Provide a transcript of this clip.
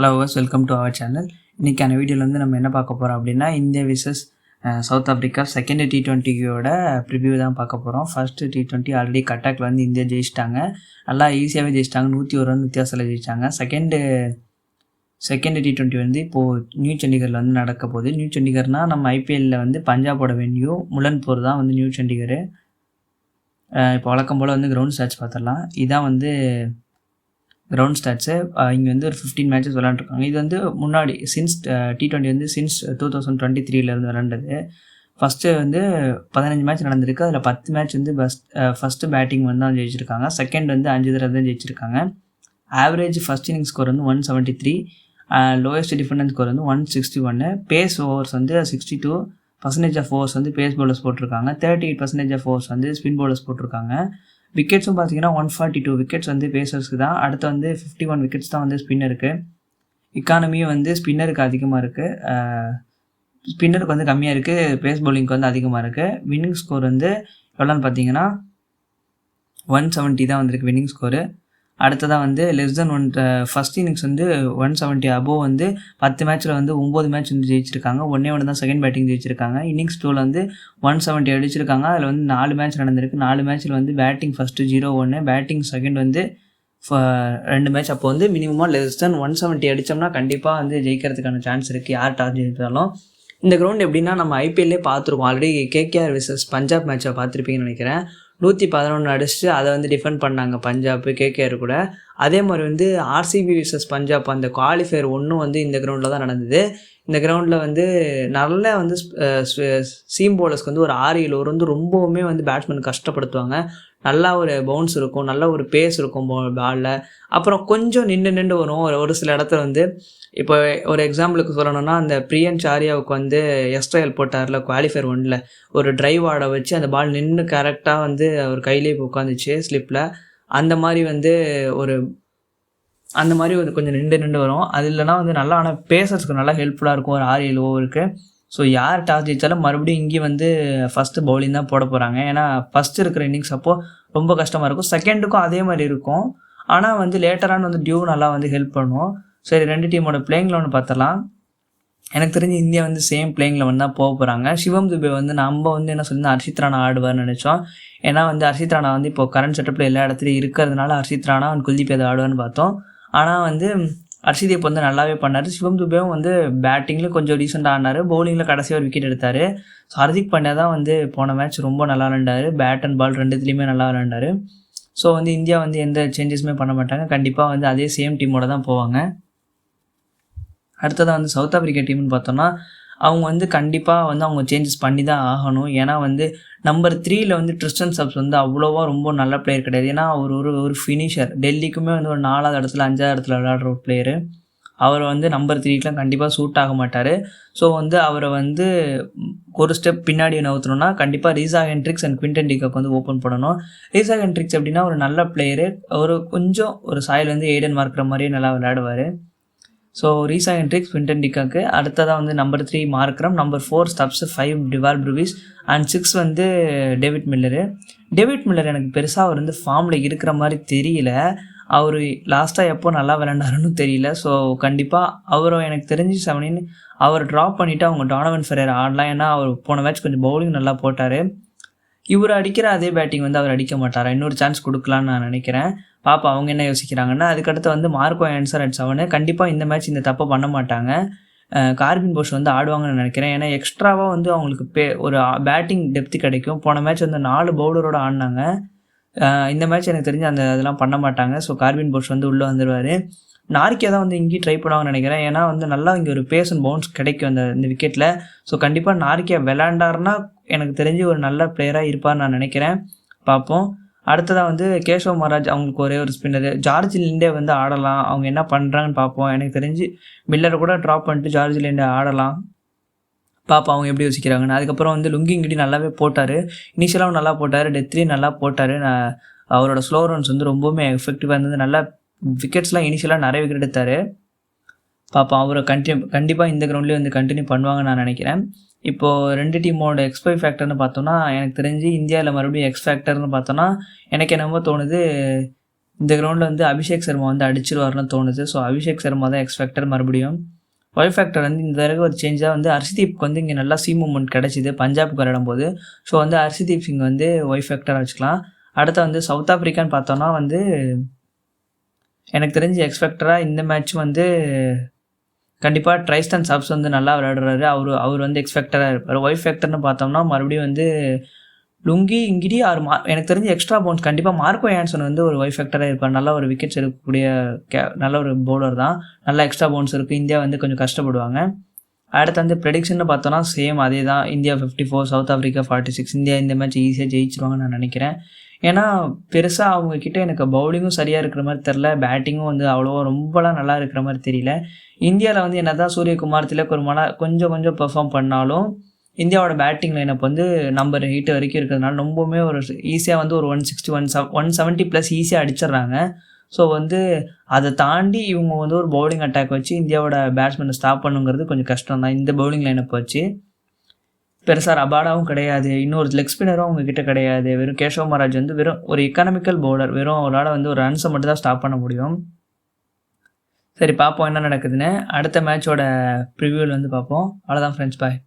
Hello welcome to our channel. இன்றைக்கான வீடியோவில் வந்து நம்ம என்ன பார்க்க போகிறோம் அப்படின்னா, India versus South Africa second T20யோட ப்ரிவியூ தான் பார்க்க போகிறோம். ஃபர்ஸ்ட் T20 ஆல்ரெடி கட்டாக்கில் வந்து இந்தியா ஜெயிச்சிட்டாங்க, நல்லா ஈஸியாகவே ஜெயிச்சிட்டாங்க, 101 ரன் வித்தியாசத்தில் ஜெயிச்சிட்டாங்க. செகண்ட் T20 வந்து இப்போது நியூ சண்டிகரில் வந்து நடக்க போகுது. நியூ சண்டிகர்னால் நம்ம ஐபிஎல்லில் வந்து பஞ்சாபோட வென்யூ முலன்பூர் தான் வந்து நியூ சண்டிகர். இப்போ வழக்கம் போல் வந்து கிரவுண்ட் ஸ்டாட்ஸ் பார்த்துடலாம். இதான் வந்து கிரவுண்ட் ஸ்டாட்ஸு. இங்கே வந்து ஒரு 15 மேட்சஸ் விளாண்டுருக்காங்க. இது வந்து முன்னாடி சின்ஸ் T20 வந்து சின்ஸ் 2023 விளாண்டது. ஃபஸ்ட்டு வந்து 15 மேட்ச் நடந்திருக்கு. அதில் 10 மேட்ச் வந்து ஃபஸ்ட்டு பேட்டிங் வந்து தான் ஜெயிச்சிருக்காங்க. செகண்ட் வந்து 5 தடவை தான் ஜெயிச்சிருக்காங்க. ஆவரேஜ் ஃபஸ்ட் இன்னிங் ஸ்கோர் வந்து 173, லோயஸ்ட் டிஃபெண்டன்ஸ் ஸ்கோர் வந்து 161. பேஸ் ஓவர்ஸ் வந்து 62% ஆஃப் ஓவர்ஸ் வந்து பேஸ் பவுலர்ஸ் போட்டிருக்காங்க. 38% ஆஃப் ஓவர்ஸ் வந்து ஸ்பின் பவுலர்ஸ் போட்டிருக்காங்க. விக்கெட்ஸும் பார்த்தீங்கன்னா 142 விக்கெட்ஸ் வந்து பேசர்ஸ்க்கு தான். அடுத்து வந்து 51 விக்கெட்ஸ் தான் வந்து ஸ்பின்னருக்கு. எக்கானமியும் வந்து ஸ்பின்னருக்கு அதிகமாக இருக்குது, ஸ்பின்னருக்கு வந்து கம்மியாக இருக்குது, பேஸ் பவுலிங்க்கு வந்து அதிகமாக இருக்குது. வின்னிங் ஸ்கோர் வந்து எவ்வளோன்னு பார்த்தீங்கன்னா 170 தான் வந்திருக்கு வின்னிங் ஸ்கோரு. அடுத்ததாக வந்து லெஸ் தென் ஃபஸ்ட் இன்னிங்ஸ் வந்து 170 அபோவ் வந்து 10 மேட்ச்சில் வந்து 9 மேட்ச் வந்து ஜெயிச்சிருக்காங்க. ஒன்று தான் செகண்ட் பேட்டிங் ஜெயிச்சிருக்காங்க. இன்னிங்ஸ் 2ல் வந்து 170 அடிச்சிருக்காங்க. அதில் வந்து 4 மேட்ச் நடந்திருக்கு. 4 மேட்ச்சில் வந்து பேட்டிங் ஃபஸ்ட்டு 0-1, பேட்டிங் செகண்ட் வந்து 2 மேட்ச். அப்போ வந்து மினிமமாக லெஸ் தென் 170 அடித்தோம்னா கண்டிப்பாக வந்து ஜெயிக்கிறதுக்கான சான்ஸ் இருக்குது, யார் டாஸ் ஜெயித்தாலும். இந்த கிரவுண்ட் எப்படின்னா நம்ம ஐபிஎல்லே பார்த்துருக்கோம். ஆல்ரெடி கேகேஆர் விசஸ் பஞ்சாப் மேட்சை பார்த்துருப்பீங்கன்னு நினைக்கிறேன். 111 அடிச்சுட்டு அதை வந்து டிஃபெண்ட் பண்ணாங்க பஞ்சாப் கேகேஆர் கூட. அதே மாதிரி வந்து ஆர்சிபி விசஸ் பஞ்சாப் அந்த குவாலிஃபயர் ஒன்றும் வந்து இந்த கிரவுண்டில் தான் நடந்தது. இந்த கிரவுண்டில் வந்து நல்ல வந்து சீம் பவுலர்ஸ்க்கு வந்து ஒரு 6-7 ஓவர் வந்து ரொம்பவுமே வந்து பேட்ஸ்மேன் கஷ்டப்படுத்துவாங்க. நல்லா ஒரு பவுன்ஸ் இருக்கும், நல்ல ஒரு பேஸ் இருக்கும் பாலில். அப்புறம் கொஞ்சம் நின்று வரும் ஒரு சில இடத்துல வந்து. இப்போ ஒரு எக்ஸாம்பிளுக்கு சொல்லணும்னா, அந்த பிரியன் சாரியாவுக்கு வந்து எஸ்ட்ரைல் போட்டார்ல குவாலிஃபயர் 1ல், ஒரு டிரைவ் ஆட வச்சு அந்த பால் நின்று கரெக்டாக வந்து அவர் கையிலே இப்போ உட்காந்துச்சு ஸ்லிப்பில். அந்த மாதிரி வந்து கொஞ்சம் நின்று வரும். அது இல்லைனா வந்து நல்லா, ஆனால் பேசர்ஸ்க்கு நல்லா ஹெல்ப்ஃபுல்லாக இருக்கும் ஒரு 6-7 ஓவருக்கு. ஸோ யார் டாஸ் ஜெயித்தாலும் மறுபடியும் இங்கே வந்து ஃபஸ்ட்டு பவுலிங் தான் போட போகிறாங்க. ஏன்னா ஃபஸ்ட்டு இருக்கிற இன்னிங்ஸ் அப்போது ரொம்ப கஷ்டமாக இருக்கும். செகண்டுக்கும் அதே மாதிரி இருக்கும், ஆனால் வந்து லேட்டரான வந்து டியூ நல்லா வந்து ஹெல்ப் பண்ணுவோம். சரி, 2 டீமோட பிளேயிங் 11 பார்த்துடலாம். எனக்கு தெரிஞ்சு இந்தியா வந்து சேம் பிளேயிங் 11 தான் போக போகிறாங்க. சிவம் துபே வந்து நம்ம வந்து என்ன சொல்லி ஹர்ஷித் ராணா ஆடுவார்னு நினச்சோம். ஏன்னா வந்து ஹர்ஷித் ராணா வந்து இப்போ கரண்ட் செட்டப்பில் எல்லா இடத்துலையும் இருக்கிறதுனால ஹர்ஷித் ராணா குல்தீப் யாதவ் ஆடுவார்னு பார்த்தோம். ஆனால் வந்து ஹர்ஷித் இப்போ வந்து நல்லாவே பண்ணார். சிவம் துபேவும் வந்து பேட்டிங்கில் கொஞ்சம் டீசெண்டாக ஆடினார், பவுலிங்கில் கடைசியாக ஒரு விக்கெட் எடுத்தார். ஸோ ஹர்திக் பாண்டியா தான் வந்து போன மேட்ச் ரொம்ப நல்லா விளையாண்டார், பேட் அண்ட் பால் ரெண்டுத்துலேயுமே நல்லா விளையாண்டார். ஸோ வந்து இந்தியா வந்து எந்த சேஞ்சஸுமே பண்ண மாட்டாங்க, கண்டிப்பாக வந்து அதே சேம் டீமோட தான் போவாங்க. அடுத்ததாக வந்து சவுத் ஆஃப்ரிக்கா டீம்னு பார்த்தோம்னா, அவங்க வந்து கண்டிப்பாக வந்து அவங்க சேஞ்சஸ் பண்ணி தான் ஆகணும். ஏன்னா வந்து நம்பர் 3ல் வந்து ட்ரிஸ்டன் சப்ஸ் வந்து அவ்வளோவா ரொம்ப நல்ல பிளேயர் கிடையாது. ஏன்னா அவர் ஒரு ஃபினிஷர், டெல்லிக்குமே வந்து ஒரு 4வது இடத்துல 5வது இடத்துல விளையாடுற ஒரு பிளேயரு. அவர் வந்து நம்பர் 3க்கெலாம் கண்டிப்பாக சூட் ஆக மாட்டார். ஸோ வந்து அவரை வந்து ஒரு ஸ்டெப் பின்னாடி நவுத்தணும்னா கண்டிப்பாக ரீசா ஹென்ட்ரிக்ஸ் அண்ட் குவிண்டன் டிகாக் வந்து ஓப்பன் பண்ணணும். ரீசா ஹென்ட்ரிக்ஸ் எப்படின்னா ஒரு நல்ல பிளேயரு, கொஞ்சம் ஒரு சாயில் வந்து ஏடன் மார்க்கிற மாதிரியே நல்லா விளையாடுவார். So Reeza Hendricks, Quinton de Kock. அடுத்ததாக வந்து number 3 Markram, number 4 Stubbs, 5 Dewald Brevis and 6 வந்து டேவிட் மில்லர் எனக்கு பெருசாக அவர் வந்து ஃபார்மில் இருக்கிற மாதிரி தெரியல. அவர் லாஸ்ட்டாக எப்போ நல்லா விளையாண்டாருன்னு தெரியல. ஸோ கண்டிப்பாக அவரும் எனக்கு தெரிஞ்சு 7 அவர் ட்ராப் பண்ணிவிட்டு அவங்க டானவன் ஃபெரேரா ஆடலாம். ஏன்னா அவர் போன மேட்ச் கொஞ்சம் பவுலிங் நல்லா போட்டார். இவர் அடிக்கிற அதே பேட்டிங் வந்து அவர் அடிக்க மாட்டாரா, இன்னொரு சான்ஸ் கொடுக்கலான்னு நான் நினைக்கிறேன். பாப்பா அவங்க என்ன யோசிக்கிறாங்கன்னா. அதுக்கடுத்து வந்து மார்க்கோ ஆன்சர் அட் 7. கண்டிப்பாக இந்த மேட்ச் இந்த தப்பை பண்ண மாட்டாங்க. கார்பின் போஷ் வந்து ஆடுவாங்கன்னு நினைக்கிறேன். ஏன்னா எக்ஸ்ட்ராவாக வந்து அவங்களுக்கு ஒரு பேட்டிங் டெப்த்து கிடைக்கும். போன மேட்ச் வந்து 4 பவுலரோட ஆடினாங்க. இந்த மேட்ச் எனக்கு தெரிஞ்சு அதெல்லாம் பண்ண மாட்டாங்க. ஸோ கார்பின் போஷ் வந்து உள்ளே வந்துடுவார். நார்க்கியா தான் வந்து இங்கேயும் ட்ரை பண்ணுவாங்கன்னு நினைக்கிறேன். ஏன்னா வந்து நல்லா இங்கே ஒரு பேஸ் அண்ட் பவுன்ஸ் கிடைக்கும் இந்த விக்கெட்டில். ஸோ கண்டிப்பாக நார்க்கியா விளையாண்டாருன்னா எனக்கு தெரிஞ்சு ஒரு நல்ல பிளேயராக இருப்பார்னு நான் நினைக்கிறேன். பார்ப்போம். அடுத்ததாக வந்து கேஷவ் மகாராஜ், அவங்களுக்கு ஒரே ஒரு ஸ்பின்னர். ஜார்ஜ் லிண்டே வந்து ஆடலாம், அவங்க என்ன பண்ணுறாங்கன்னு பார்ப்போம். எனக்கு தெரிஞ்சு மில்லரை கூட ட்ராப் பண்ணிட்டு ஜார்ஜ் லிண்டே ஆடலாம், பார்ப்போம் அவங்க எப்படி யோசிக்கிறாங்கன்னு. அதுக்கப்புறம் வந்து லுங்கிங்கிடி நல்லாவே போட்டார், இனிஷியலாகவும் நல்லா போட்டார், டெத்லேயும் நல்லா போட்டார். அவரோட ஸ்லோ ரன்ஸ் வந்து ரொம்பவுமே எஃபெக்டிவாக இருந்தது. நல்லா விக்கெட்ஸ்லாம் இனிஷியலாக நிறைய விக்கெட் எடுத்தார். பார்ப்போம் அவரை கண்டிப்பாக இந்த கிரவுண்ட்லேயே வந்து கண்டினியூ பண்ணுவாங்கன்னு நான் நினைக்கிறேன். இப்போது 2 டீமோட எக்ஸ்பை ஃபேக்டர்னு பார்த்தோன்னா, எனக்கு தெரிஞ்சு இந்தியாவில் மறுபடியும் எக்ஸ் ஃபேக்டர்னு பார்த்தோன்னா எனக்கு என்னமோ தோணுது இந்த கிரவுண்டில் வந்து அபிஷேக் சர்மா வந்து அடிச்சிருவார்னு தோணுது. ஸோ அபிஷேக் சர்மா தான் எக்ஸ் ஃபேக்டர். மறுபடியும் ஒய் ஃபேக்டர் வந்து இந்த தடவை ஒரு சேஞ்சாக வந்து ஹர்ஷதீப்க்கு வந்து இங்கே நல்லா சி மூமெண்ட் கிடச்சிது பஞ்சாபுக்கு விளையாடும்போது. ஸோ வந்து ஹர்ஷதீப் சிங் வந்து ஒய் ஃபேக்டராக வச்சுக்கலாம். அடுத்து வந்து சவுத் ஆஃப்ரிக்கான்னு பார்த்தோன்னா வந்து எனக்கு தெரிஞ்சு எக்ஸ் ஃபேக்டராக இந்த மேட்ச் வந்து கண்டிப்பாக ட்ரைஸ்டன் சப்ஸ் வந்து நல்லா விளையாடுறாரு. அவர் வந்து எக்ஸ் ஃபேக்டராக இருப்பார். ஒய் ஃபேக்டர்னு பார்த்தோம்னா மறுபடியும் வந்து லுங்கி இங்கிடி எனக்கு தெரிஞ்சு எக்ஸ்ட்ரா பவுன்ஸ் கண்டிப்பாக மார்க்கோ யான்சன் வந்து ஒரு ஒய் ஃபேக்டராக இருப்பார். நல்ல ஒரு விக்கெட்ஸ் எடுக்கக்கூடிய நல்ல ஒரு பவுலர் தான். நல்லா எக்ஸ்ட்ரா பவுன்ஸ் இருக்குது. இந்தியா வந்து கொஞ்சம் கஷ்டப்படுவாங்க. அடுத்து வந்து ப்ரெடிக்ஷன் பார்த்தோன்னா சேம் அதே தான். India 54, south Africa 46. இந்தியா இந்த மேட்ச் ஈஸியாக ஜெயிச்சிருவாங்கன்னு நான் நினைக்கிறேன். ஏன்னா பெருசாக அவங்கக்கிட்ட எனக்கு பவுலிங்கும் சரியாக இருக்கிற மாதிரி தெரில, பேட்டிங்கும் வந்து அவ்வளோவா ரொம்பலாம் நல்லா இருக்கிற மாதிரி தெரியல. இந்தியாவில் வந்து என்ன தான் சூரியகுமார் திலக் கொஞ்சம் பெர்ஃபார்ம் பண்ணாலும் இந்தியாவோட பேட்டிங் லைனப் வந்து நம்பர் 8 வரைக்கும் இருக்கிறதுனால ரொம்பவுமே ஒரு ஈஸியாக வந்து ஒரு 160 170 ப்ளஸ் ஈஸியாக அடிச்சிடுறாங்க. ஸோ வந்து அதை தாண்டி இவங்க வந்து ஒரு பவுலிங் அட்டாக் வச்சு இந்தியாவோட பேட்ஸ்மேனை ஸ்டாப் பண்ணுங்கிறது கொஞ்சம் கஷ்டம் தான். இந்த பவுலிங் லைனப் வச்சு பெருசாக ரபாடாவும் கிடையாது, இன்னொரு லெக் ஸ்பின்னரும் அவங்கக்கிட்ட கிடையாது. வெறும் கேஷவ் மகாராஜ் வந்து வெறும் ஒரு எக்கனாமிக்கல் பவுலர். வெறும் அவரால் வந்து ஒரு ரன்ஸை மட்டும் தான் ஸ்டாப் பண்ண முடியும். சரி, பார்ப்போம் என்ன நடக்குதுன்னு. அடுத்த மேட்சோட ப்ரிவியூவில் வந்து பார்ப்போம். அவ்வளோதான் ஃப்ரெண்ட்ஸ், பாய்.